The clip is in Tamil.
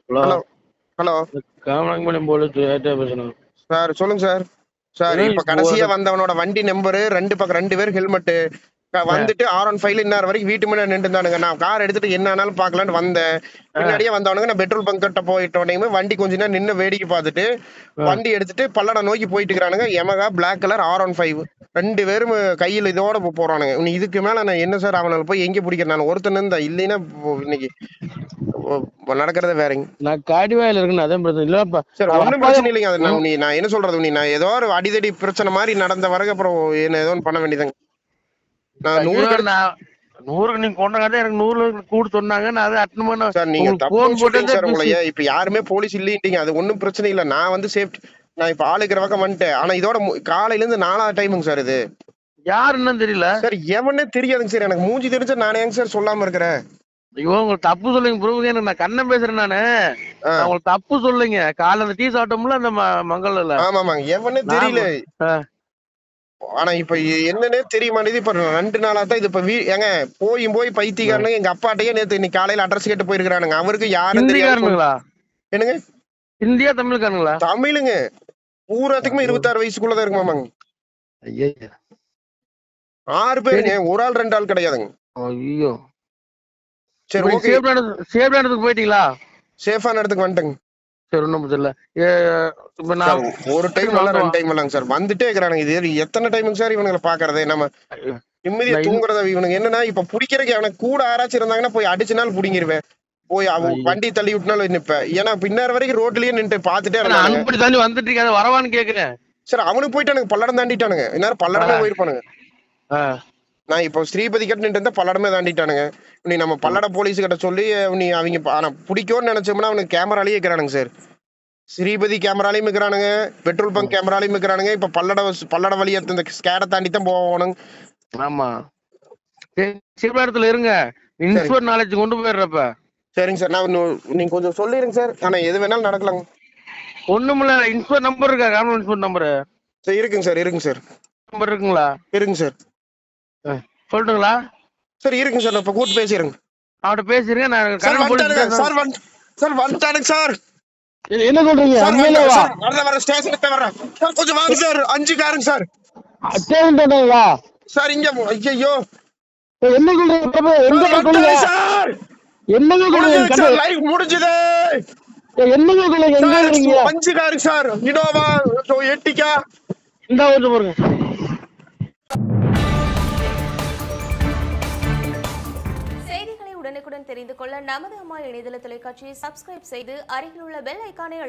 ஹலோ ஹலோ ஹலோ காமராஜ்பாளையம் போலீஸ் ஏட்டா பேசுறேன். சார் சொல்லுங்க சார். சார் ஏன்னா இப்ப இப்போ கடைசியா வந்தவனோட வண்டி நம்பரு ரெண்டு பேர் ஹெல்மெட்டு வந்துட்டு R15 இன்னார் வரைக்கும் வீட்டு முன்னாடி நின்று இருந்தானுங்க. நான் கார் எடுத்துட்டு என்ன ஆனாலும் பாக்கலான்னு வந்தேன். பின்னாடியே வந்தவனுங்க நான் பெட்ரோல் பங்க் கிட்ட போயிட்ட உடனே வண்டி கொஞ்ச நேரம் நின்று வேடிக்கை பார்த்துட்டு வண்டி எடுத்துட்டு பல்லடம் நோக்கி போயிட்டு இருக்கிறானுங்க. எமகா பிளாக் கலர் R15 ரெண்டு பேரும் கையில் இதோட போறானுங்க. நீ இதுக்கு மேல நான் என்ன சார் அவனால போய் எங்க பிடிக்கிறேன்? நான் ஒருத்தன் இருந்தா இல்லைன்னா இன்னைக்கு நடக்கிறத வேறங்க. நான் காடிவாயில இருக்குன்னு அதான் பிரச்சனை இல்லப்பா. சார் ஒன்றும் பிரச்சனை இல்லைங்க. அது நான் என்ன சொல்றது, நான் ஏதோ ஒரு அடிதடி பிரச்சனை மாதிரி நடந்த வரைக்கும் அப்புறம் என்ன ஏதோ பண்ண வேண்டியதாங்க. நான் 100 100 நீங்க கொண்டாங்க எனக்கு 100 கூட சொன்னாங்க. நான் அதை அட்டன் பண்ண சார் நீங்க உங்களுக்கு தப்பு போன் சொல்றீங்க போட்டதே சார். பிஸி. உங்களைய இப்ப யாருமே போலீஸ் இல்லைன்ட்டீங்க, அது ஒன்றும் பிரச்சனை இல்லை. நான் வந்து சேஃப்டி, நான் இப்ப ஆள் இருக்கிற பக்கம் வந்துட்டேன். ஆனா இதோட காலையில இருந்து 4வது டைமுங்க சார் இது. யாருன்னு தெரியல சார் எவனே தெரியாதுங்க சார். எனக்கு மூஞ்சி தெரிஞ்சா நானே எங்க சார் சொல்லாம இருக்கிறேன். ஐயோ உங்களுக்கு தப்பு சொல்லுங்க ப்ரூவ். எனக்கு நான் கண்ணன் பேசுறேன். நானு உங்களுக்கு தப்பு சொல்லுங்க. காலைல அந்த டீ சாப்பிட்டோம்ல அந்த மங்கல்ல. ஆமாமாங்க எவனே தெரியல. ஆனா இப்ப என்னன்னே தெரிய மாட்டேது. இப்ப 2 நாளா தான் இது. இப்ப ஏங்க போய் பைத்தியக்காரனுங்க எங்க அப்பாட்டையே நேத்து இன்னைக்கு காலையில அட்ரஸ் கேட்டு போயிருக்கானுங்க. அவருக்கு யாரும் தெரியாதுங்களா? என்னங்க இந்தியா தமிழ்காரங்களா? தமிழுங்க. பூராத்துக்குமே 26 வயசுக்குள்ளதான் இருக்குமாமாங்க. 6 பேருங்க, ஒரு ஆள் 2 ஆள் கிடையாதுங்க. ஐயோ சரி ஓகே. சேஃபான இடத்துக்கு போயிட்டீங்களா? சேஃபான இடத்துக்கு வந்துட்டேங்க. சரி ஒண்ணும் பிரச்சனை இல்ல. ஒரு டைம் இல்ல 2 டைம் இல்லங்க சார் வந்துட்டே இருக்கிறானுங்க. இது எத்தனை டைமுங்க சார் இவனுங்களை பாக்குறதே? நம்ம நிம்மதியா தூங்குறத இவனுங்க என்னன்னா இப்ப பிடிக்கிறதுக்கு அவனுக்கு கூட யாராச்சும் இருந்தாங்கன்னா போய் அடிச்சுனாலும் பிடிங்கிருவேன். போய் அவன் வண்டி தள்ளி விட்டுனாலும் நிப்பேன். ஏன்னா பின்னார் வரைக்கும் ரோட்லயே நின்று பாத்துட்டே அனுப்பி தள்ளி வந்துட்டு இருக்காது வரவான்னு கேக்குறேன் சார். அவனுக்கு போயிட்டானுங்க, பல்லடம் தாண்டிட்டானுங்க. இந்நேரம் பல்லடமே போயிருப்பானுங்க. நான் இப்போ ஸ்ரீபதி கிட்ட நின்று இருந்தா பல்லடமே தாண்டிட்டானுங்க. நீ நம்ம பல்லட போலீஸ் கிட்ட சொல்லி நீ அவங்க ஆனா பிடிக்கும்னு நினைச்சோம்னா அவனுக்கு கேமராலேயே இருக்கிறானுங்க சார். ஸ்ரீபதி கேமராலையும் இருக்கிறானுங்க, பெட்ரோல் பங்க் கேமராலையும் இருக்கிறானுங்க. இப்ப பல்லட வழியா இந்த ஸ்கேடை தாண்டி தான் போகணும். ஆமா சிவபுரத்துல இருங்க. இன்ஸ்போர்ட் நாலேஜ் கொண்டு போயிடுறப்ப. சரிங்க சார். நான் நீங்க கொஞ்சம் சொல்லிடுங்க சார். ஆனா எது வேணாலும் நடக்கலாங்க. ஒண்ணுமில்ல. இன்ஸ்போர்ட் நம்பர் இருக்கா? கவர்மெண்ட் இன்ஸ்போர்ட் நம்பர் சார் இருக்குங்க சார். இருக்குங்க சார். நம்பர் இருக்குங்களா? இருக்குங்க சார். சொல்லட்டுங்களா? சார் இருக்குங்க சார். இப்ப கூட்டு பேசிடுங்க. அவட்ட பேசிருங்க. நான் சார் வந்துட்டானுங்க சார். என்ன சொல்றீங்க? வர ஸ்டேஷனுக்கு வரேன் சார். கொஞ்சம் வாங்க சார். 5 காருங்க சார். சார் இங்க ஐயோ என்ன சொல்றீங்க சார்? என்னங்க லைவ் முடிஞ்சது. என்னங்க 5 காருங்க சார். இனோவா எட்டிக்கா இந்த ஊருக்கு போறீங்க. செய்திகளை உடனுக்குடன் தெரிந்து கொள்ள நமது அம்மா இணையதள தொலைக்காட்சியை சப்ஸ்கிரைப் செய்து அருகில் உள்ள பெல் ஐகானை